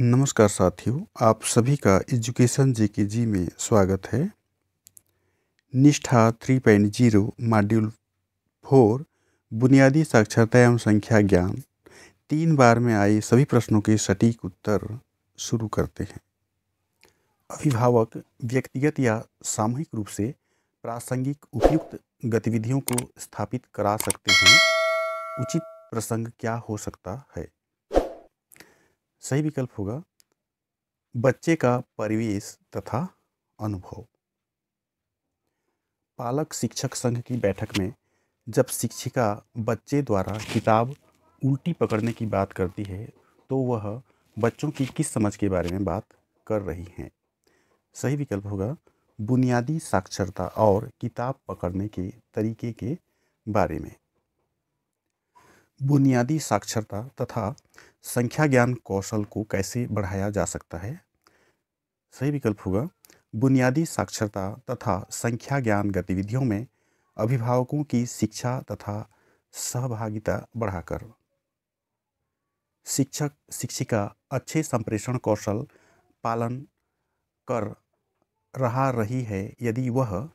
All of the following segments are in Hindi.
नमस्कार साथियों, आप सभी का एजुकेशन जेकेजी में स्वागत है। निष्ठा 3.0 मॉड्यूल 4 बुनियादी साक्षरता एवं संख्या ज्ञान 3 बार में आए सभी प्रश्नों के सटीक उत्तर शुरू करते हैं। अभिभावक व्यक्तिगत या सामूहिक रूप से प्रासंगिक उपयुक्त गतिविधियों को स्थापित करा सकते हैं। उचित प्रसंग क्या हो सकता है? सही विकल्प होगा बच्चे का परिवेश तथा अनुभव। पालक शिक्षक संघ की बैठक में जब शिक्षिका बच्चे द्वारा किताब उल्टी पकड़ने की बात करती है तो वह बच्चों की किस समझ के बारे में बात कर रही हैं? सही विकल्प होगा बुनियादी साक्षरता और किताब पकड़ने के तरीके के बारे में। बुनियादी साक्षरता तथा संख्या ज्ञान कौशल को कैसे बढ़ाया जा सकता है? सही विकल्प होगा बुनियादी साक्षरता तथा संख्या ज्ञान गतिविधियों में अभिभावकों की शिक्षा तथा सहभागिता बढ़ाकर। शिक्षक शिक्षिका अच्छे संप्रेषण कौशल पालन कर रही है यदि वह।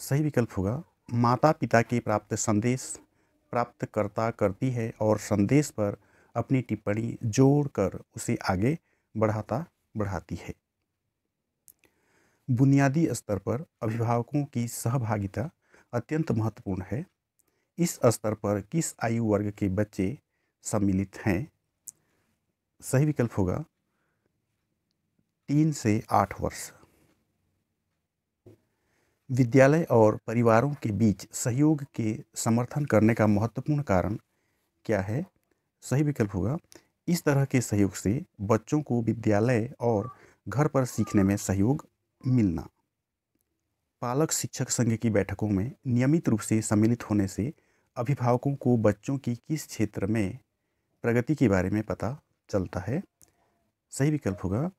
सही विकल्प होगा माता पिता के प्राप्त संदेश प्राप्तकर्ता करती है और संदेश पर अपनी टिप्पणी जोड़कर उसे आगे बढ़ाती है। बुनियादी स्तर पर अभिभावकों की सहभागिता अत्यंत महत्वपूर्ण है। इस स्तर पर किस आयु वर्ग के बच्चे सम्मिलित हैं? सही विकल्प होगा 3 से 8 वर्ष। विद्यालय और परिवारों के बीच सहयोग के समर्थन करने का महत्वपूर्ण कारण क्या है? सही विकल्प होगा इस तरह के सहयोग से बच्चों को विद्यालय और घर पर सीखने में सहयोग मिलना। पालक शिक्षक संघ की बैठकों में नियमित रूप से सम्मिलित होने से अभिभावकों को बच्चों की किस क्षेत्र में प्रगति के बारे में पता चलता है? सही विकल्प होगा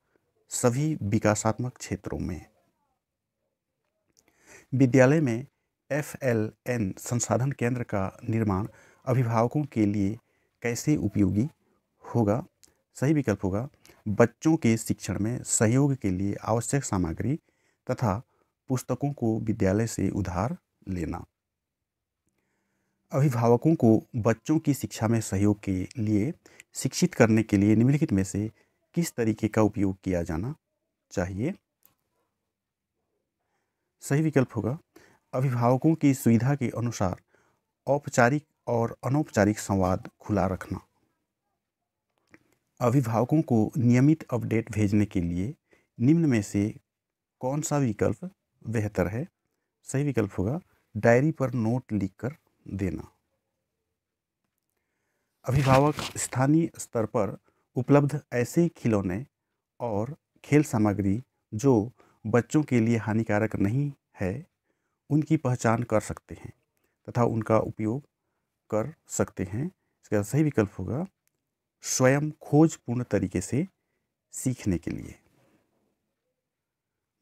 सभी विकासात्मक क्षेत्रों में। विद्यालय में FLN संसाधन केंद्र का निर्माण अभिभावकों के लिए कैसे उपयोगी होगा? सही विकल्प होगा बच्चों के शिक्षण में सहयोग के लिए आवश्यक सामग्री तथा पुस्तकों को विद्यालय से उधार लेना। अभिभावकों को बच्चों की शिक्षा में सहयोग के लिए शिक्षित करने के लिए निम्नलिखित में से किस तरीके का उपयोग किया जाना चाहिए? सही विकल्प होगा अभिभावकों की सुविधा के अनुसार औपचारिक और अनौपचारिक संवाद खुला रखना। अभिभावकों को नियमित अपडेट भेजने के लिए निम्न में से कौन सा विकल्प बेहतर है? सही विकल्प होगा डायरी पर नोट लिखकर देना। अभिभावक स्थानीय स्तर पर उपलब्ध ऐसे खिलौने और खेल सामग्री जो बच्चों के लिए हानिकारक नहीं है उनकी पहचान कर सकते हैं तथा उनका उपयोग कर सकते हैं। इसका सही विकल्प होगा स्वयं खोजपूर्ण तरीके से सीखने के लिए।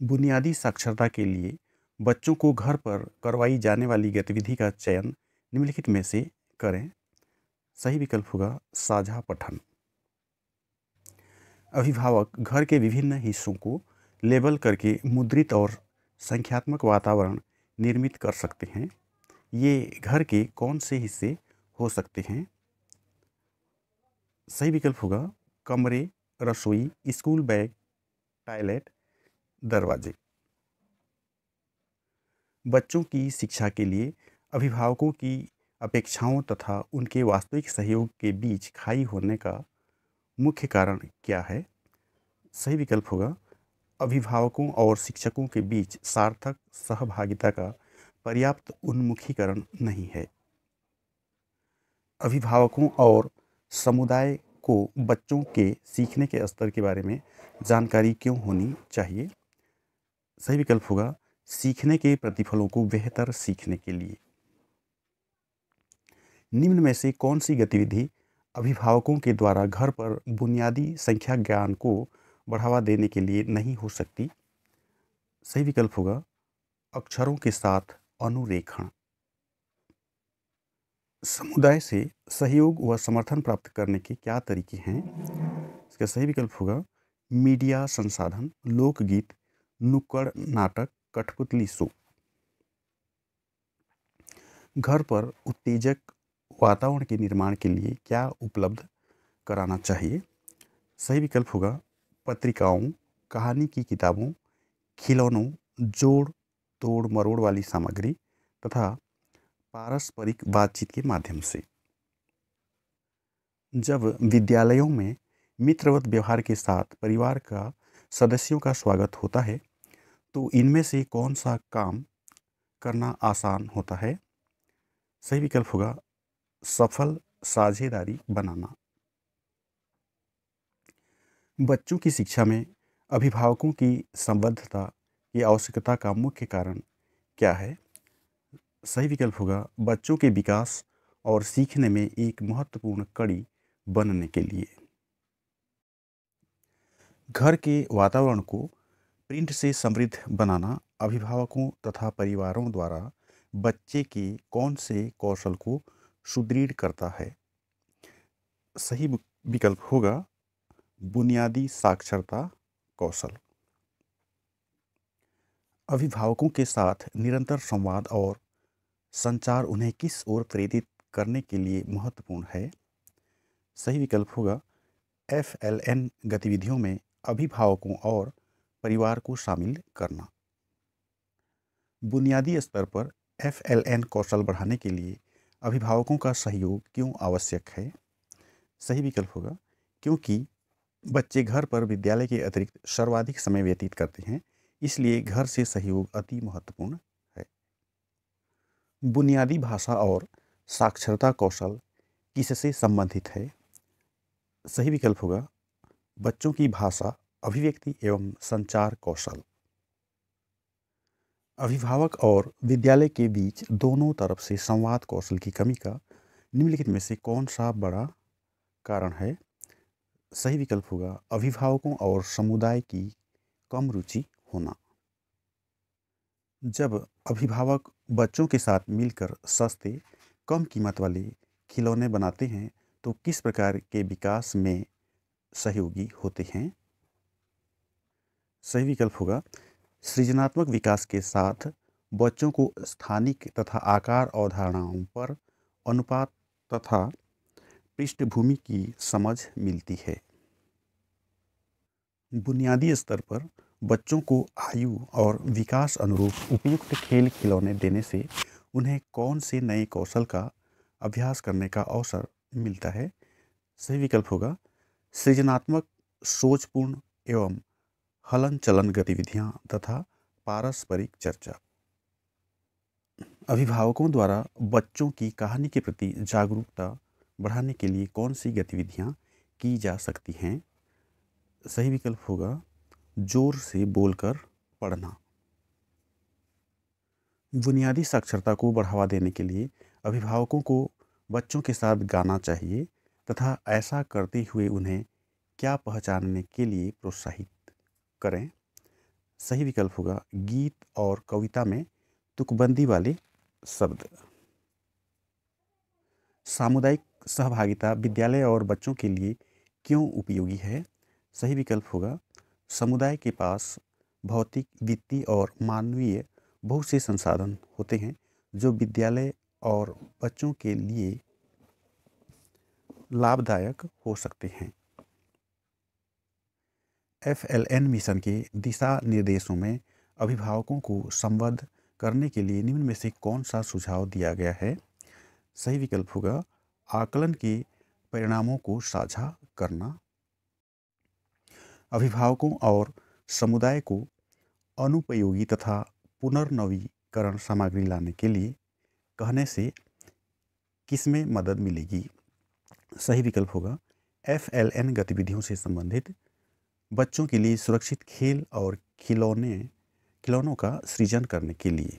बुनियादी साक्षरता के लिए बच्चों को घर पर करवाई जाने वाली गतिविधि का चयन निम्नलिखित में से करें। सही विकल्प होगा साझा पठन। अभिभावक घर के विभिन्न हिस्सों को लेबल करके मुद्रित और संख्यात्मक वातावरण निर्मित कर सकते हैं। ये घर के कौन से हिस्से हो सकते हैं? सही विकल्प होगा कमरे, रसोई, स्कूल बैग, टॉयलेट, दरवाजे। बच्चों की शिक्षा के लिए अभिभावकों की अपेक्षाओं तथा उनके वास्तविक सहयोग के बीच खाई होने का मुख्य कारण क्या है? सही विकल्प होगा अभिभावकों और शिक्षकों के बीच सार्थक सहभागिता का पर्याप्त उन्मुखीकरण नहीं है। अभिभावकों और समुदाय को बच्चों के सीखने के स्तर के बारे में जानकारी क्यों होनी चाहिए? सही विकल्प होगा सीखने के प्रतिफलों को बेहतर सीखने के लिए। निम्न में से कौन सी गतिविधि अभिभावकों के द्वारा घर पर बुनियादी संख्या ज्ञान को बढ़ावा देने के लिए नहीं हो सकती? सही विकल्प होगा अक्षरों के साथ अनुरेखण। समुदाय से सहयोग व समर्थन प्राप्त करने के क्या तरीके हैं? इसका सही विकल्प होगा मीडिया संसाधन, लोकगीत, नुक्कड़ नाटक, कठपुतली शो। घर पर उत्तेजक वातावरण के निर्माण के लिए क्या उपलब्ध कराना चाहिए? सही विकल्प होगा पत्रिकाओं, कहानी की किताबों, खिलौनों, जोड़ तोड़ मरोड़ वाली सामग्री तथा पारस्परिक बातचीत के माध्यम से। जब विद्यालयों में मित्रवत व्यवहार के साथ परिवार का सदस्यों का स्वागत होता है तो इनमें से कौन सा काम करना आसान होता है? सही विकल्प होगा सफल साझेदारी बनाना। बच्चों की शिक्षा में अभिभावकों की संबद्धता की आवश्यकता का मुख्य कारण क्या है? सही विकल्प होगा बच्चों के विकास और सीखने में एक महत्वपूर्ण कड़ी बनने के लिए। घर के वातावरण को प्रिंट से समृद्ध बनाना अभिभावकों तथा परिवारों द्वारा बच्चे के कौन से कौशल को सुदृढ़ करता है? सही विकल्प होगा बुनियादी साक्षरता कौशल। अभिभावकों के साथ निरंतर संवाद और संचार उन्हें किस ओर प्रेरित करने के लिए महत्वपूर्ण है? सही विकल्प होगा FLN गतिविधियों में अभिभावकों और परिवार को शामिल करना। बुनियादी स्तर पर FLN कौशल बढ़ाने के लिए अभिभावकों का सहयोग क्यों आवश्यक है? सही विकल्प होगा क्योंकि बच्चे घर पर विद्यालय के अतिरिक्त सर्वाधिक समय व्यतीत करते हैं, इसलिए घर से सहयोग अति महत्वपूर्ण है। बुनियादी भाषा और साक्षरता कौशल किससे संबंधित है? सही विकल्प होगा बच्चों की भाषा, अभिव्यक्ति एवं संचार कौशल। अभिभावक और विद्यालय के बीच दोनों तरफ से संवाद कौशल की कमी का निम्नलिखित में से कौन सा बड़ा कारण है? सही विकल्प होगा अभिभावकों और समुदाय की कम रुचि होना। जब अभिभावक बच्चों के साथ मिलकर सस्ते कम कीमत वाले खिलौने बनाते हैं तो किस प्रकार के विकास में सहयोगी होते हैं? सही विकल्प होगा सृजनात्मक विकास के साथ बच्चों को स्थानिक तथा आकार अवधारणाओं पर अनुपात तथा पृष्ठभूमि की समझ मिलती है। बुनियादी स्तर पर बच्चों को आयु और विकास अनुरूप उपयुक्त खेल खिलौने देने से उन्हें कौन से नए कौशल का अभ्यास करने का अवसर मिलता है? सही विकल्प होगा सृजनात्मक, सोचपूर्ण एवं हलन चलन गतिविधियां तथा पारस्परिक चर्चा। अभिभावकों द्वारा बच्चों की कहानी के प्रति जागरूकता बढ़ाने के लिए कौन सी गतिविधियां की जा सकती हैं? सही विकल्प होगा जोर से बोलकर पढ़ना। बुनियादी साक्षरता को बढ़ावा देने के लिए अभिभावकों को बच्चों के साथ गाना चाहिए तथा ऐसा करते हुए उन्हें क्या पहचानने के लिए प्रोत्साहित करें? सही विकल्प होगा गीत और कविता में तुकबंदी वाले शब्द। सामुदायिक सहभागिता विद्यालय और बच्चों के लिए क्यों उपयोगी है? सही विकल्प होगा समुदाय के पास भौतिक, वित्तीय और मानवीय बहुत से संसाधन होते हैं जो विद्यालय और बच्चों के लिए लाभदायक हो सकते हैं। FLN मिशन के दिशा निर्देशों में अभिभावकों को संबद्ध करने के लिए निम्न में से कौन सा सुझाव दिया गया है? सही विकल्प होगा आकलन के परिणामों को साझा करना। अभिभावकों और समुदाय को अनुपयोगी तथा पुनर्नवीकरण सामग्री लाने के लिए कहने से किसमें मदद मिलेगी? सही विकल्प होगा FLN गतिविधियों से संबंधित बच्चों के लिए सुरक्षित खेल और खिलौनों का सृजन करने के लिए।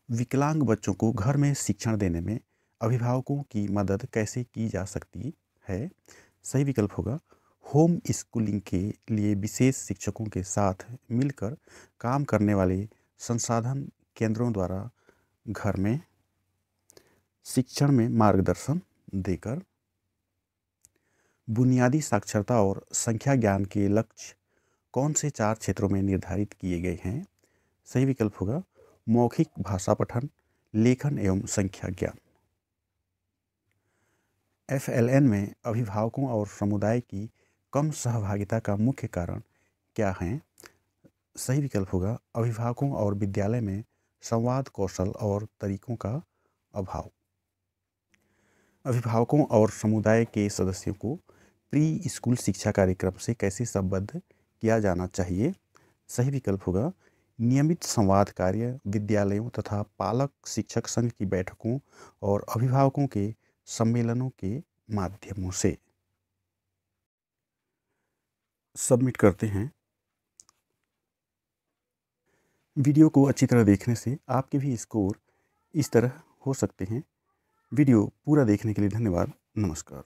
विकलांग बच्चों को घर में शिक्षण देने में अभिभावकों की मदद कैसे की जा सकती है? सही विकल्प होगा होम स्कूलिंग के लिए विशेष शिक्षकों के साथ मिलकर काम करने वाले संसाधन केंद्रों द्वारा घर में शिक्षण में मार्गदर्शन देकर। बुनियादी साक्षरता और संख्या ज्ञान के लक्ष्य कौन से 4 क्षेत्रों में निर्धारित किए गए हैं? सही विकल्प होगा मौखिक भाषा पठन, लेखन एवं संख्या ज्ञान। FLN में अभिभावकों और समुदाय की कम सहभागिता का मुख्य कारण क्या है? सही विकल्प होगा अभिभावकों और विद्यालय में संवाद कौशल और तरीकों का अभाव। अभिभावकों और समुदाय के सदस्यों को प्री स्कूल शिक्षा कार्यक्रम से कैसे संबद्ध किया जाना चाहिए? सही विकल्प होगा नियमित संवाद कार्य, विद्यालयों तथा पालक शिक्षक संघ की बैठकों और अभिभावकों के सम्मेलनों के माध्यमों से। सबमिट करते हैं। वीडियो को अच्छी तरह देखने से आपके भी स्कोर इस तरह हो सकते हैं। वीडियो पूरा देखने के लिए धन्यवाद। नमस्कार।